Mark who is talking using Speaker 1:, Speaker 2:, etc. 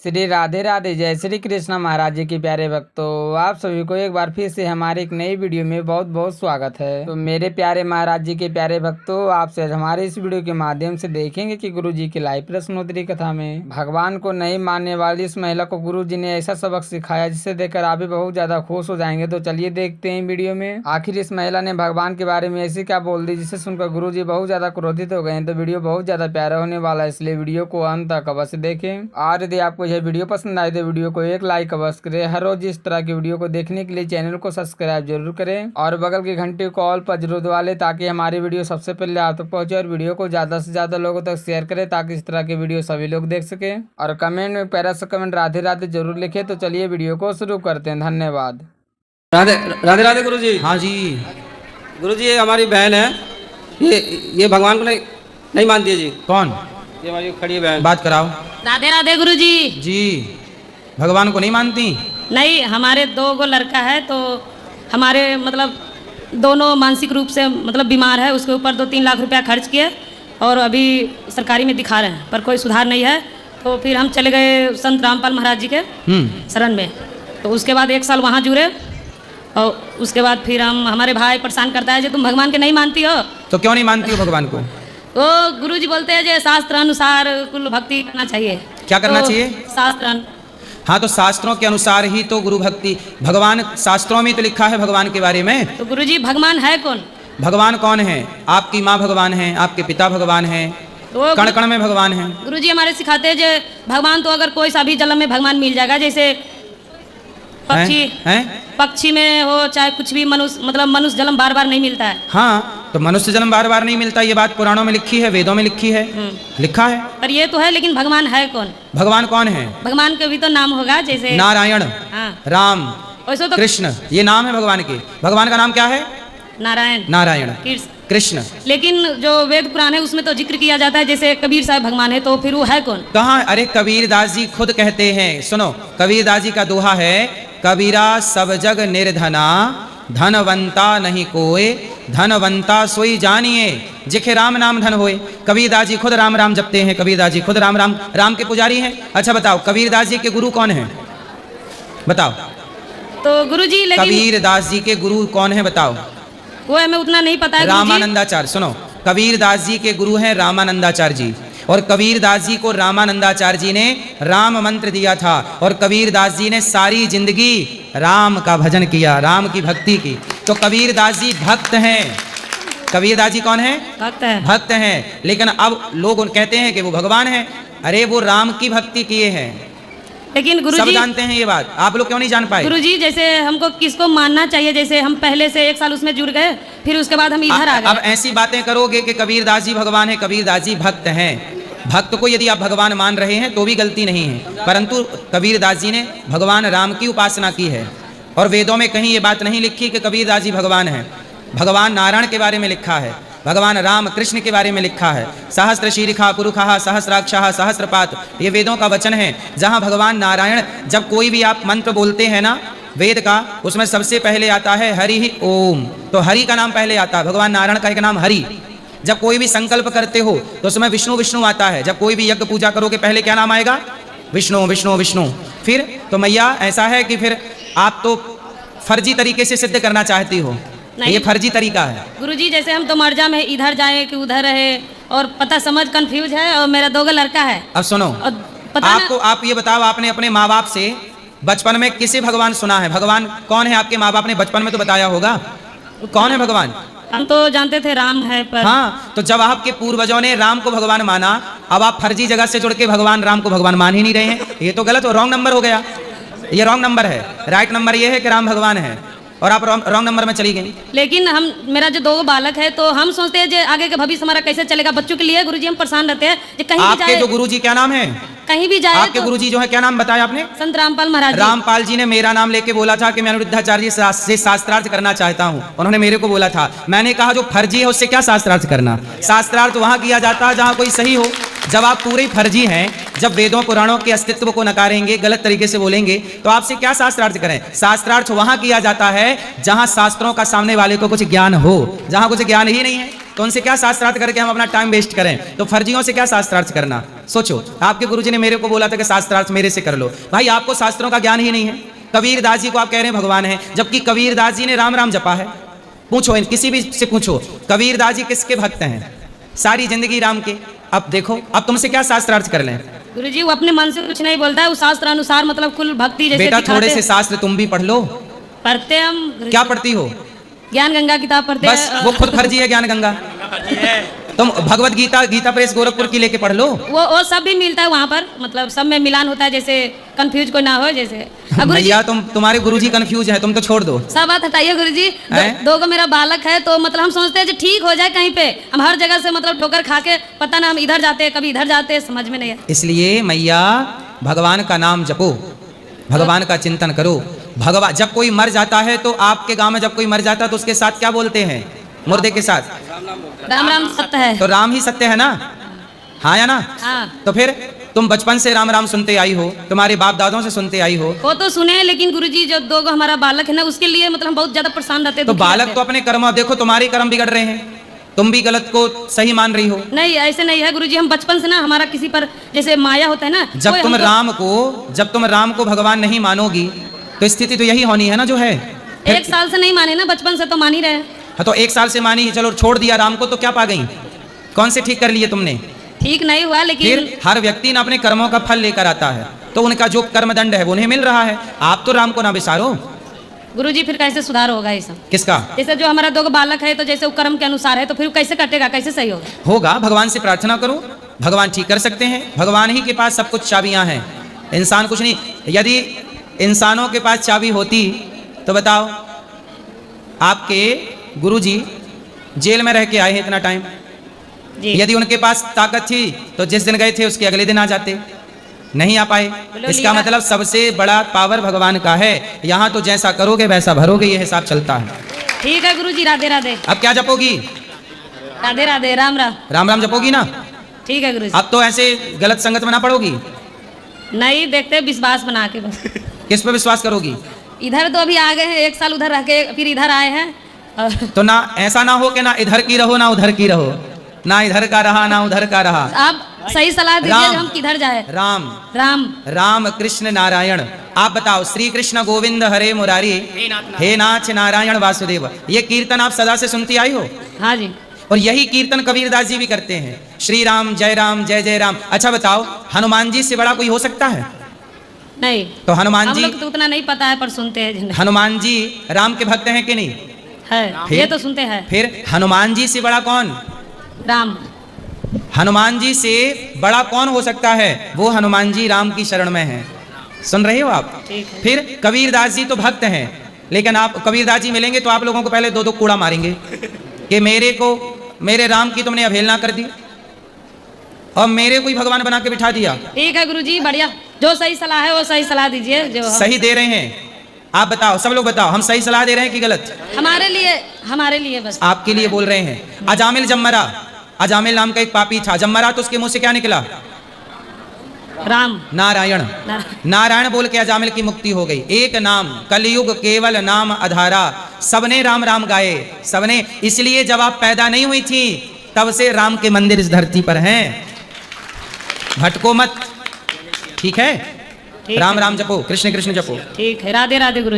Speaker 1: श्री राधे राधे। जय श्री कृष्ण महाराज जी के प्यारे भक्तों, आप सभी को एक बार फिर से हमारे एक नई वीडियो में बहुत बहुत स्वागत है। तो मेरे प्यारे महाराज जी के प्यारे भक्तों, आपसे हमारे इस वीडियो के माध्यम से देखेंगे कि गुरु जी की लाइव प्रश्नोत्तरी कथा में भगवान को नहीं मानने वाली इस महिला को गुरु जी ने ऐसा सबक सिखाया जिसे देखकर आप भी बहुत ज्यादा खुश हो जाएंगे। तो चलिए देखते हैं वीडियो में आखिर इस महिला ने भगवान के बारे में ऐसी क्या बोल दी जिसे सुनकर गुरु जी बहुत ज्यादा क्रोधित हो गए। तो वीडियो बहुत ज्यादा प्यारा होने वाला है, इसलिए वीडियो को अंत तक अवश्य देखें। और यदि आपको यह वीडियो पसंद आए तो वीडियो को एक लाइक अवश्य करें। हर रोज इस तरह की वीडियो को देखने के लिए चैनल को सब्सक्राइब जरूर करें और बगल की घंटी को ऑल पर जरूर दबा लें ताकि हमारी वीडियो सबसे पहले आप तक पहुंचे। और वीडियो को ज्यादा से ज्यादा लोगों तक शेयर करें ताकि इस तरह की वीडियो सभी लोग देख सके। और कमेंट में प्यारा सा कमेंट राधे राधे जरूर लिखे। तो चलिए वीडियो को शुरू करते हैं। धन्यवाद।
Speaker 2: राधे राधे राधे गुरु जी।
Speaker 3: हाँ जी।
Speaker 2: गुरु जी, ये हमारी बहन है, ये भगवान को नहीं मानती है जी।
Speaker 3: कौन?
Speaker 2: ये हमारी खड़ी है बहन।
Speaker 3: बात कराओ।
Speaker 4: राधे राधे गुरु जी।
Speaker 3: जी, भगवान को नहीं मानती?
Speaker 4: नहीं, हमारे 2 गो लड़का है तो हमारे मतलब दोनों मानसिक रूप से मतलब बीमार है। उसके ऊपर 2-3 लाख रुपया खर्च किए और अभी सरकारी में दिखा रहे हैं पर कोई सुधार नहीं है। तो फिर हम चले गए संत रामपाल महाराज जी के शरण में। तो उसके बाद 1 साल वहाँ जुड़े और उसके बाद फिर हमारे भाई परेशान करता है जो तुम भगवान के नहीं मानती हो।
Speaker 3: तो क्यों नहीं मानती हो भगवान को?
Speaker 4: तो गुरुजी बोलते हैं जो शास्त्र अनुसार कुल भक्ति करना चाहिए।
Speaker 3: क्या करना चाहिए?
Speaker 4: शास्त्र।
Speaker 3: हाँ, तो शास्त्रों के अनुसार ही तो गुरु भक्ति। भगवान शास्त्रों में तो लिखा है भगवान के बारे में।
Speaker 4: तो गुरुजी भगवान है कौन?
Speaker 3: भगवान कौन है? आपकी माँ भगवान है, आपके पिता भगवान है,
Speaker 4: तो
Speaker 3: कण कण में भगवान है।
Speaker 4: गुरुजी हमारे सिखाते हैं जो भगवान तो अगर कोई सा भी जन्म में भगवान मिल जाएगा। जैसे पक्षी में हो चाहे कुछ भी, मनुष्य मतलब मनुष्य जन्म बार बार नहीं मिलता है।
Speaker 3: हाँ, तो मनुष्य जन्म बार बार नहीं मिलता, ये बात पुराणों में लिखी है, वेदों में लिखी है, लिखा है।
Speaker 4: पर ये तो है, लेकिन भगवान है कौन?
Speaker 3: भगवान कौन है?
Speaker 4: भगवान का भी तो नाम होगा, जैसे
Speaker 3: नारायण,
Speaker 4: हाँ,
Speaker 3: राम,
Speaker 4: वैसे तो
Speaker 3: कृष्ण, ये नाम है भगवान के। भगवान का नाम क्या है?
Speaker 4: नारायण,
Speaker 3: नारायण, कृष्ण।
Speaker 4: लेकिन जो वेद पुराण है उसमें तो जिक्र किया जाता है जैसे कबीर साहब भगवान है। तो फिर वो है कौन?
Speaker 3: कहाँ? अरे कबीरदास जी खुद कहते हैं, सुनो, कबीरदास जी का दोहा है, कबीरा सब जग निर्धना, धनवंता नहीं कोय, धनवंता सोई जानिए, जिखे राम नाम धन होए। कबीरदास जी खुद राम राम जपते हैं। कबीरदास जी खुद राम के पुजारी हैं। अच्छा बताओ, कबीरदास जी के गुरु कौन है? बताओ।
Speaker 4: तो गुरुजी लेकिन
Speaker 3: कबीरदास जी के गुरु कौन है बताओ?
Speaker 4: वो हमें उतना नहीं पता है।
Speaker 3: रामानंदाचार्य। सुनो, कबीरदास जी के गुरु हैं रामानंदाचार्य जी, और कबीरदास जी को रामानंदाचार्य जी ने राम मंत्र दिया था और कबीरदास जी ने सारी जिंदगी राम का भजन किया, राम की भक्ति की। तो कबीरदास जी भक्त हैं। कबीरदास जी कौन है?
Speaker 4: भक्त है।
Speaker 3: भक्त हैं। लेकिन अब लोग कहते हैं कि वो भगवान है। अरे वो राम की भक्ति किए हैं।
Speaker 4: लेकिन गुरुजी
Speaker 3: सब जानते हैं ये बात, आप लोग क्यों नहीं जान पाए?
Speaker 4: गुरुजी जैसे हमको किसको मानना चाहिए? जैसे हम पहले से 1 साल उसमें जुड़ गए, फिर उसके बाद हम इधर आ गए।
Speaker 3: अब ऐसी बातें करोगे कि कबीरदास जी भगवान है, कबीरदास जी भक्त हैं। भक्त को यदि आप भगवान मान रहे हैं तो भी गलती नहीं है, परंतु कबीरदास जी ने भगवान राम की उपासना की है और वेदों में कहीं ये बात नहीं लिखी कि कबीरदास जी भगवान है। भगवान नारायण के बारे में लिखा है, भगवान राम कृष्ण के बारे में लिखा है। सहस्त्र शीर्षा पुरुषः सहस्राक्षः सहस्रपात, ये वेदों का वचन है। जहाँ भगवान नारायण, जब कोई भी आप मंत्र बोलते हैं ना वेद का, उसमें सबसे पहले आता है हरि ही ओम। तो हरि का नाम पहले आता है। भगवान नारायण का एक नाम हरि। जब कोई भी संकल्प करते हो तो उसमें विष्णु विष्णु आता है। जब कोई भी यज्ञ पूजा करोगे पहले क्या नाम आएगा? विष्णु विष्णु विष्णु। फिर तो मैया ऐसा है कि फिर आप तो फर्जी तरीके से सिद्ध करना चाहती हो, ये फर्जी तरीका है।
Speaker 4: गुरुजी जैसे हम तो मर्जा में इधर जाए कि उधर रहे और पता समझ कंफ्यूज है और मेरा 2 लड़का है।
Speaker 3: अब सुनो, आपको आप ये बताओ, आपने अपने माँ बाप से बचपन में किसे भगवान सुना है? भगवान कौन है आपके माँ बाप ने बचपन में तो बताया होगा, कौन है भगवान?
Speaker 4: हम तो जानते थे राम है, पर
Speaker 3: हाँ, तो जब आपके पूर्वजों ने राम को भगवान माना, अब आप फर्जी जगह से जुड़ के भगवान राम को भगवान मान ही नहीं रहे हैं। ये तो गलत हो, रॉन्ग नंबर हो गया। ये रॉन्ग नंबर है। राइट नंबर ये है कि राम भगवान है और आप रॉन्ग नंबर में चली गई।
Speaker 4: लेकिन मेरा जो 2 बालक है तो हम सोचते हैं जो आगे का भविष्य हमारा कैसे चलेगा। बच्चों के लिए गुरुजी हम परेशान रहते हैं जो कहीं भी
Speaker 3: आपके
Speaker 4: जाए।
Speaker 3: जो गुरुजी क्या नाम है?
Speaker 4: कहीं भी जाए
Speaker 3: आपके गुरुजी जो है क्या नाम बताया आपने?
Speaker 4: संत रामपाल महाराज जी।
Speaker 3: रामपाल जी ने मेरा नाम लेके बोला था कि मैं अनिरुद्धाचार्य से शास्त्रार्थ करना चाहता हूँ। उन्होंने मेरे को बोला था, मैंने कहा जो फर्जी है उससे क्या शास्त्रार्थ करना? शास्त्रार्थ वहाँ किया जाता है जहाँ कोई सही हो। जब आप पूरे फर्जी हैं, जब वेदों पुराणों के अस्तित्व को नकारेंगे, गलत तरीके से बोलेंगे, तो आपसे क्या शास्त्रार्थ करें? शास्त्रार्थ वहाँ किया जाता है जहाँ शास्त्रों का सामने वाले को कुछ ज्ञान हो। जहाँ कुछ ज्ञान ही नहीं है तो उनसे क्या शास्त्रार्थ करके हम अपना टाइम वेस्ट करें? तो फर्जियों से क्या शास्त्रार्थ करना? सोचो, आपके गुरुजी ने मेरे को बोला था कि शास्त्रार्थ मेरे से कर लो। भाई आपको शास्त्रों का ज्ञान ही नहीं है। कबीर दास जी को आप कह रहे हैं भगवान है, जबकि कबीर दास जी ने राम राम जपा है। पूछो, किसी भी से पूछो, कबीर दास जी किसके भक्त हैं? सारी जिंदगी राम के। अब देखो, अब तुमसे क्या शास्त्रार्थ कर लें?
Speaker 4: गुरुजी वो अपने मन से कुछ नहीं बोलता है, वो शास्त्र अनुसार मतलब कुल भक्ति जैसे
Speaker 3: बेटा
Speaker 4: दिखाते
Speaker 3: थोड़े से
Speaker 4: हैं।
Speaker 3: शास्त्र तुम भी पढ़ लो।
Speaker 4: पढ़ते हैं हम।
Speaker 3: क्या पढ़ती हो?
Speaker 4: ज्ञान गंगा किताब पढ़ते
Speaker 3: बस
Speaker 4: हैं।
Speaker 3: वो खुद फर्जी है ज्ञान गंगा। तुम भगवत गीता, गीता प्रेस गोरखपुर की लेके पढ़ लो।
Speaker 4: वो सब भी मिलता है वहाँ पर, मतलब सब में मिलान होता है, जैसे कंफ्यूज कोई ना हो जैसे। गुरुजी
Speaker 3: भैया तुम्हारे गुरुजी कंफ्यूज है, तुम तो छोड़ दो।
Speaker 4: सब बात हटाइए गुरुजी।
Speaker 3: हैं?
Speaker 4: दो को मेरा बालक है, तो मतलब हम सोचते हैं कि ठीक हो जाए कहीं पे। हम हर जगह से मतलब ठोकर खा के, पता ना हम इधर जाते हैं कभी इधर जाते हैं, समझ में नहीं है।
Speaker 3: इसलिए मैया भगवान का नाम जपो, भगवान का चिंतन करो। भगवान जब कोई मर जाता है तो आपके गांव में जब कोई मर जाता है तो उसके साथ क्या बोलते हैं? मुर्दे के साथ
Speaker 4: राम राम सत्य है।
Speaker 3: तो राम ही सत्य है ना? हाँ या ना?
Speaker 4: हाँ।
Speaker 3: तो फिर तुम बचपन से राम राम सुनते आई हो, तुम्हारे बाप दादों से सुनते आई हो।
Speaker 4: वो तो सुने हैं, लेकिन गुरुजी जो दो को हमारा बालक है ना, उसके लिए मतलब हम बहुत ज्यादा परेशान रहते हैं।
Speaker 3: तो
Speaker 4: दुखी
Speaker 3: बालक
Speaker 4: रहते
Speaker 3: तो अपने कर्म, अब देखो तुम्हारे कर्म बिगड़ रहे हैं, तुम भी गलत को सही मान रही हो।
Speaker 4: हैं। नहीं ऐसे नहीं है गुरुजी, हम बचपन से ना हमारा किसी पर जैसे माया होता है ना।
Speaker 3: जब तुम राम को भगवान नहीं मानोगी तो स्थिति तो यही होनी है ना जो है।
Speaker 4: एक साल से नहीं माने ना, बचपन से तो मान ही रहे हैं।
Speaker 3: हाँ तो एक साल से मानी, चलो छोड़ दिया राम को तो क्या पा गई? कौन से ठीक कर लिए तुमने?
Speaker 4: ठीक नहीं हुआ, लेकिन
Speaker 3: फिर हर व्यक्ति ना अपने कर्मों का फल लेकर आता है, तो उनका जो कर्मदंड है वो उन्हें मिल रहा है। आप तो राम को ना विसारो।
Speaker 4: गुरुजी फिर कैसे सुधार होगा ये सब?
Speaker 3: किसका?
Speaker 4: जैसे जो हमारा दो बालक है, तो जैसे वो कर्म के अनुसार है, तो फिर वो कैसे कटेगा, कैसे सही होगा?
Speaker 3: होगा, भगवान से प्रार्थना करो, भगवान ठीक कर सकते हैं। भगवान ही के पास सब कुछ चाबियां हैं, इंसान कुछ नहीं। यदि इंसानों के पास चाबी होती तो बताओ, आपके गुरुजी जेल में रह के आए हैं इतना टाइम,
Speaker 4: जी।
Speaker 3: यदि उनके पास ताकत थी तो जिस दिन गए थे उसके अगले दिन आ जाते, नहीं आ पाए। इसका मतलब सबसे बड़ा पावर भगवान का है। यहाँ तो जैसा करोगे वैसा भरोगे, ये हिसाब चलता है।
Speaker 4: ठीक है गुरुजी, राधे राधे।
Speaker 3: अब क्या जपोगी?
Speaker 4: राधे राधे, राम राम।
Speaker 3: राम राम जपोगी ना?
Speaker 4: ठीक है गुरुजी।
Speaker 3: अब तो ऐसे गलत संगत में ना पड़ोगी।
Speaker 4: नहीं देखते, विश्वास बना के बस।
Speaker 3: किस पे विश्वास करोगी?
Speaker 4: इधर तो अभी आ गए हैं, एक साल उधर रह के फिर इधर आए हैं।
Speaker 3: तो ना ऐसा ना हो कि ना इधर की रहो ना उधर की रहो, ना इधर का रहा ना उधर का रहा।
Speaker 4: आप सही सलाह दीजिए,
Speaker 3: राम।
Speaker 4: हम किधर जाए?
Speaker 3: राम
Speaker 4: राम
Speaker 3: राम कृष्ण नारायण। आप बताओ, श्री कृष्ण गोविंद हरे मुरारी, हे नाथ नारायण वासुदेव, ये कीर्तन आप सदा से सुनती आई हो।
Speaker 4: हाँ जी।
Speaker 3: और यही कीर्तन कबीरदास जी भी करते हैं, श्री राम जय राम। अच्छा बताओ, हनुमान जी से बड़ा कोई हो सकता है?
Speaker 4: नहीं।
Speaker 3: तो हनुमान
Speaker 4: हम
Speaker 3: जी,
Speaker 4: लोग तो उतना नहीं पता है, पर सुनते हैं।
Speaker 3: हनुमान जी राम के भक्त हैं कि नहीं?
Speaker 4: है,
Speaker 3: फिर?
Speaker 4: ये तो सुनते हैं।
Speaker 3: फिर हनुमान जी से बड़ा कौन?
Speaker 4: राम।
Speaker 3: हनुमान जी से बड़ा कौन हो सकता है? वो हनुमान जी राम की शरण में हैं। सुन रहे हो आप?
Speaker 4: ठीक है।
Speaker 3: फिर कबीरदास जी तो भक्त हैं, लेकिन आप कबीरदास जी मिलेंगे तो आप लोगों को पहले दो दो कूड़ा मारेंगे कि मेरे राम की तुमने अवहेलना कर दी और मेरे को ही भगवान बना के बिठा दिया।
Speaker 4: ठीक है गुरुजी, बढ़िया। जो सही सलाह है वो सही सलाह दीजिए। जो
Speaker 3: सही दे रहे हैं आप बताओ, सब लोग बताओ, हम सही सलाह दे रहे हैं कि गलत?
Speaker 4: हमारे लिए बस।
Speaker 3: आपके लिए बोल रहे हैं। अजामिल जब मरा, अजामिल नाम का एक पापी था, जब मरा तो उसके मुंह से क्या निकला?
Speaker 4: राम
Speaker 3: नारायण। नारायण बोल के अजामिल की मुक्ति हो गई। एक नाम, कलयुग केवल नाम आधारा, सबने राम राम गाए, सबने। इसलिए जब आप पैदा नहीं हुई थी तब से राम के मंदिर इस धरती पर हैं, भटको मत। ठीक है? राम राम जपो, कृष्ण कृष्ण जपो।
Speaker 4: ठीक है, राधे राधे गुरुजी।